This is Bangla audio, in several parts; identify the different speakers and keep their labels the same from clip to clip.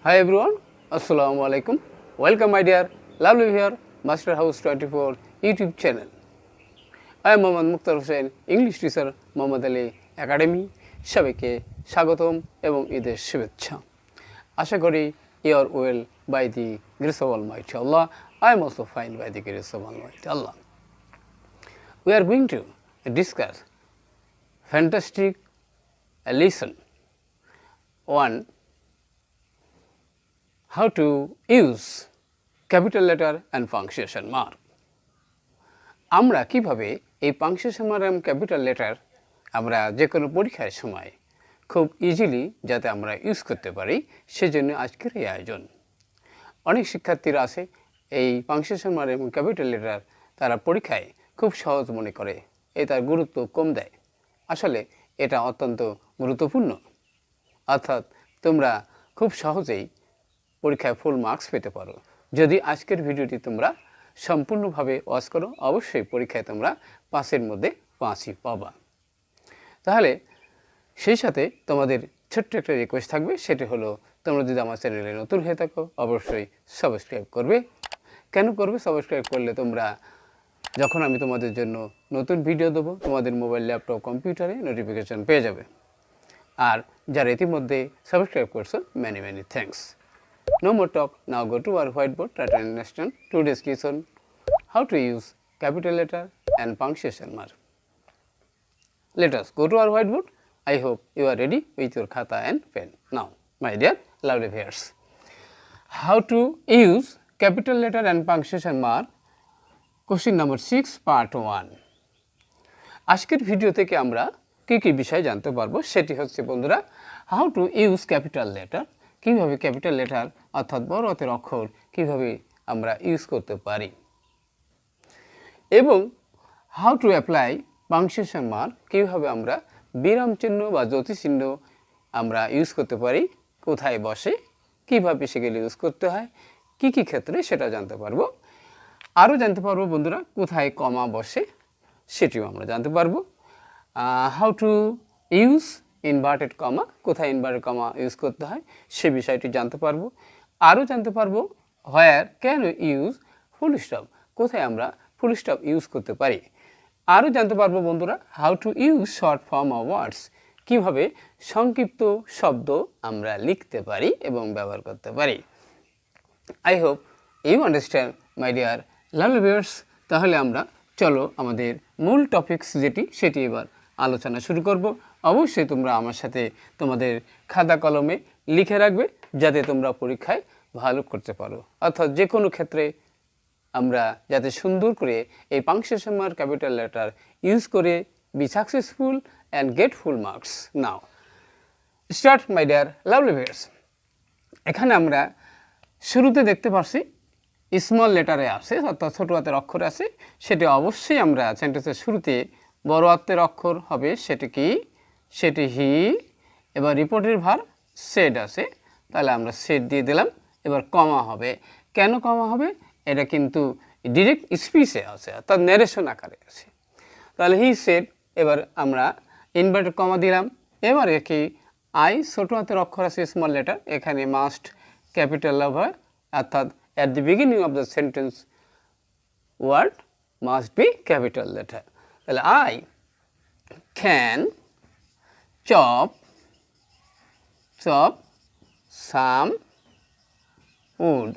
Speaker 1: Hi everyone, Assalamu alaikum. Welcome my dear lovely viewer, Master House 24 YouTube channel. I am Mohammad Mukhtar Hussain, English teacher, Mohammad Ali Academy. সবাইকে স্বাগতম এবং ঈদের শুভেচ্ছা। আশা করি you are well by the grace of Almighty Allah. I am also fine by the grace of Almighty Allah. We are going to discuss fantastic lesson 1. How to use capital letter and punctuation mark. আমরা কিভাবে এই punctuation mark এবং capital letter আমরা যে কোনো পরীক্ষার সময় খুব ইজিলি যাতে আমরা ইউজ করতে পারি সেজন্য আজকের এই আয়োজন। অনেক শিক্ষার্থীরা আছে এই punctuation mark এবং capital letter তারা পরীক্ষায় খুব সহজ মনে করে, এটার গুরুত্ব কম দেয়। আসলে এটা অত্যন্ত গুরুত্বপূর্ণ, অর্থাৎ তোমরা খুব সহজেই পরীক্ষায় ফুল মার্কস পেতে পারো যদি আজকের ভিডিওটি তোমরা সম্পূর্ণভাবে ওয়াচ করো। অবশ্যই পরীক্ষায় তোমরা 5-এর মধ্যে 5ই পাবা। তাহলে সেই সাথে তোমাদের ছোট্ট একটা রিকোয়েস্ট থাকবে, সেটি হলো তোমরা যদি আমার চ্যানেলে নতুন হয়ে থাকো অবশ্যই সাবস্ক্রাইব করবে। কেন করবে? সাবস্ক্রাইব করলে তোমরা যখন আমি তোমাদের জন্য নতুন ভিডিও দেবো তোমাদের মোবাইল, ল্যাপটপ, কম্পিউটারে নোটিফিকেশন পেয়ে যাবে। আর যারা ইতিমধ্যে সাবস্ক্রাইব করছো, many thanks. No more talk, now go to our whiteboard, try to understand today's lesson, how to use capital letter and punctuation mark. Let us go to our whiteboard. I hope you are ready with your khata and pen. Now, my dear lovely viewers, how to use capital letter and punctuation mark, question number 6, part 1. আজকের ভিডিও থেকে আমরা কি বিষয় জানতে পারবো সেটি হচ্ছে বন্ধুরা, how to use capital letter, কিভাবে ক্যাপিটাল লেটার অর্থাৎ বড় হাতের অক্ষর কিভাবে আমরা ইউজ করতে পারি, এবং how to apply punctuation mark, কিভাবে আমরা বিরাম চিহ্ন বা জ্যোতি চিহ্ন আমরা ইউজ করতে পারি, কোথায় বসে, কিভাবে সেগুলো ইউজ করতে হয়, কি ক্ষেত্রে সেটা জানতে পারবো। আরও জানতে পারবো বন্ধুরা কোথায় কমা বসে সেটিও আমরা জানতে পারবো। How to use inverted comma, কোথায় ইনভার্টেড কমা ইউজ করতে হয় সে বিষয়টি জানতে পারবো। আরও জানতে পারবো where can use full stop, কোথায় আমরা ফুল স্টপ ইউজ করতে পারি। আরও জানতে পারবো বন্ধুরা how to use short form of words, কীভাবে সংক্ষিপ্ত শব্দ আমরা লিখতে পারি এবং ব্যবহার করতে পারি। I hope you understand my dear lovely viewers. তাহলে আমরা চলো আমাদের মূল টপিকস যেটি সেটি এবার আলোচনা শুরু করব। অবশ্যই তোমরা আমার সাথে তোমাদের খাতা কলমে লিখে রাখবে যাতে তোমরা পরীক্ষায় ভালো করতে পারো, অর্থাৎ যে কোনো ক্ষেত্রে আমরা যাতে সুন্দর করে এই punctuation mark capital letter use করে be successful and get full marks. Now start my dear lovely viewers. এখানে আমরা শুরুতে দেখতে পাচ্ছি স্মল লেটারে আছে, অর্থাৎ ছোটো হাতের অক্ষর আছে, সেটি অবশ্যই আমরা সেন্টেন্সের শুরুতে বড় হাতের অক্ষর হবে। সেটি কি? সেটি হি। এবার রিপোর্টের ভার সেড আছে, তাহলে আমরা সেড দিয়ে দিলাম। এবার কমা হবে। কেন কমা হবে? এটা কিন্তু ডিরেক্ট স্পিচে আছে, অর্থাৎ ন্যারেশন আকারে আছে। তাহলে হি সেড, এবার আমরা ইনভার্টেড কমা দিলাম। এবারে কি আই ছোটো হাতের অক্ষর আছে স্মল লেটার, এখানে মাস্ট ক্যাপিটাল হবে, অর্থাৎ at the beginning of the sentence word must be capital letter. তাহলে I can chop some wood,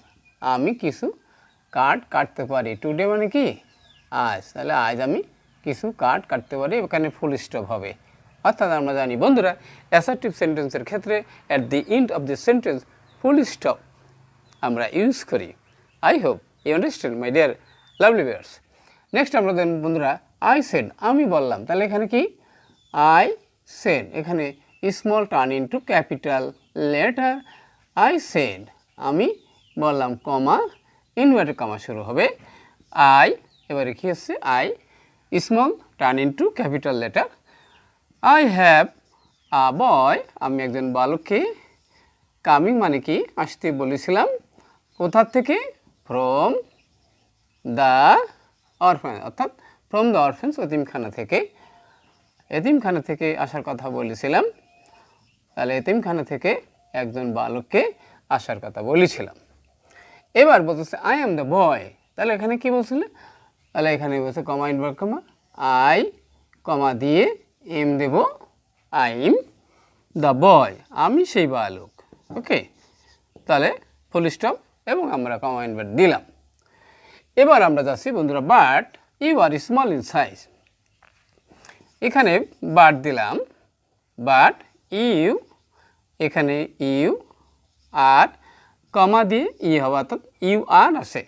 Speaker 1: আমি কিছু কাঠ কাটতে পারি। টুডে মানে কি? আজ। তাহলে আজ আমি কিছু কাঠ কাটতে পারি, ওখানে ফুল স্টপ হবে। অর্থাৎ আমরা জানি বন্ধুরা অ্যাসার্টিভ সেন্টেন্সের ক্ষেত্রে at the end of the sentence full stop আমরা ইউজ করি। I hope you understand my dear lovely viewers. Next আমরা দেন বন্ধুরা আই সেড, আমি বললাম। তাহলে এখানে কি? আই সেড, এখানে small turn into capital letter. I said, আমি বললাম, কমা ইনভার্টেড কমা শুরু হবে। আই, এবারে কি হচ্ছে? I small turn into capital letter. I have a boy, আমি একজন বালককে কামিং মানে কি? আসতে বলেছিলাম। কোথার থেকে? ফ্রম দ্য অরফ্যান, অর্থাৎ ফ্রম দ্য অরফ্যান্স, এতিমখানা থেকে। এতিমখানা থেকে আসার কথা বলেছিলাম। তাহলে এতিমখানা থেকে একজন বালককে আসার কথা বলেছিলাম। এবার বলতেছে আই এম দ্য বয়, তাহলে এখানে কি বলছিল, তাহলে এখানে বলছে কমা ইনভার্ট কমা আই কমা দিয়ে এম দেব, আই এম দ্য বয়, আমি সেই বালক। ওকে, তাহলে ফুল স্টপ এবং আমরা কমা ইনভার্ট দিলাম। এবার আমরা যাচ্ছি বন্ধুরা, but you are small in size. এখানে বাট দিলাম, বাট ইউ, এখানে ইউ আর কমা দিয়ে ই হবে, অর্থাৎ ইউ আর আছে,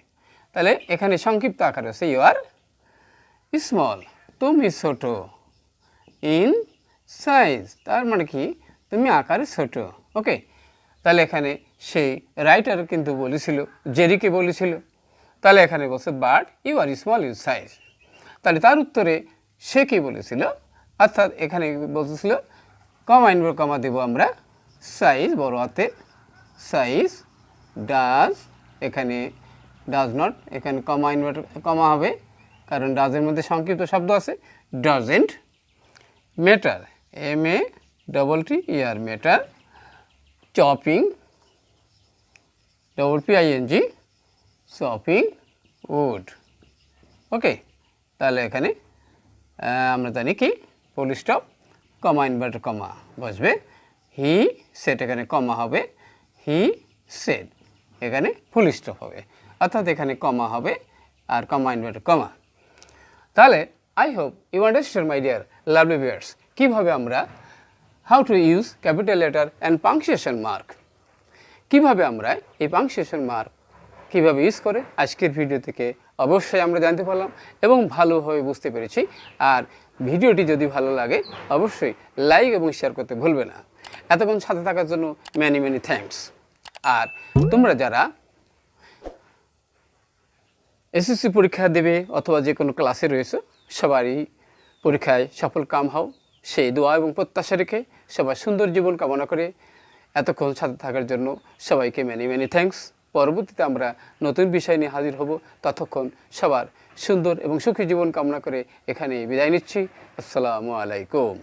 Speaker 1: তাহলে এখানে সংক্ষিপ্ত আকার আছে ইউ আর স্মল, তুমি ছোট, ইন সাইজ তার মানে কি তুমি আকারে ছোট। ওকে, তাহলে এখানে সেই রাইটার কিন্তু বলেছিল, জেরিকে বলেছিল, তাহলে এখানে বলছে but you are small in size, তাহলে তার উত্তরে সে কি বলেছিল, অর্থাৎ এখানে বলতেছিল কমা ইনভার্ট কমা দেব আমরা, সাইজ বড় হাতে, সাইজ ডাজ, এখানে ডাজ নট, এখানে কমা ইনভার্ট কমা হবে কারণ ডাজের মধ্যে সংক্ষিপ্ত শব্দ আছে, doesn't matter, M A double T E R matter, chopping double P I N G, chopping wood. Okay, তাহলে এখানে আমরা জানি কি ফুল স্টপ কমা ইনভার্টেড কমা বসবে, হি সেট এখানে কমা হবে, হি সেড এখানে ফুল স্টপ হবে, অর্থাৎ এখানে কমা হবে আর কমা ইনভার্টেড কমা। তাহলে I hope you understand my dear lovely viewers, কীভাবে আমরা how to use capital letter and punctuation mark, কীভাবে আমরা এই পাংচুয়েশন মার্ক কীভাবে ইউজ করে আজকের ভিডিও থেকে অবশ্যই আমরা জানতে পারলাম এবং ভালোভাবে বুঝতে পেরেছি। আর ভিডিওটি যদি ভালো লাগে অবশ্যই লাইক এবং শেয়ার করতে ভুলবে না। এতক্ষণ সাথে থাকার জন্য ম্যানি ম্যানি থ্যাঙ্কস। আর তোমরা যারা এসএসসি পরীক্ষা দেবে অথবা যে কোনো ক্লাসে রয়েছে সবারই পরীক্ষায় সফল কাম হও সেই দোয়া এবং প্রত্যাশা রেখে সবাই সুন্দর জীবন কামনা করে এতক্ষণ সাথে থাকার জন্য সবাইকে ম্যানি ম্যানি থ্যাঙ্কস। পরবর্তীতে আমরা নতুন বিষয় নিয়ে হাজির হব, ততক্ষণ সবার সুন্দর এবং সুখী জীবন কামনা করে এখানে বিদায় নিচ্ছি। আসসালামু আলাইকুম।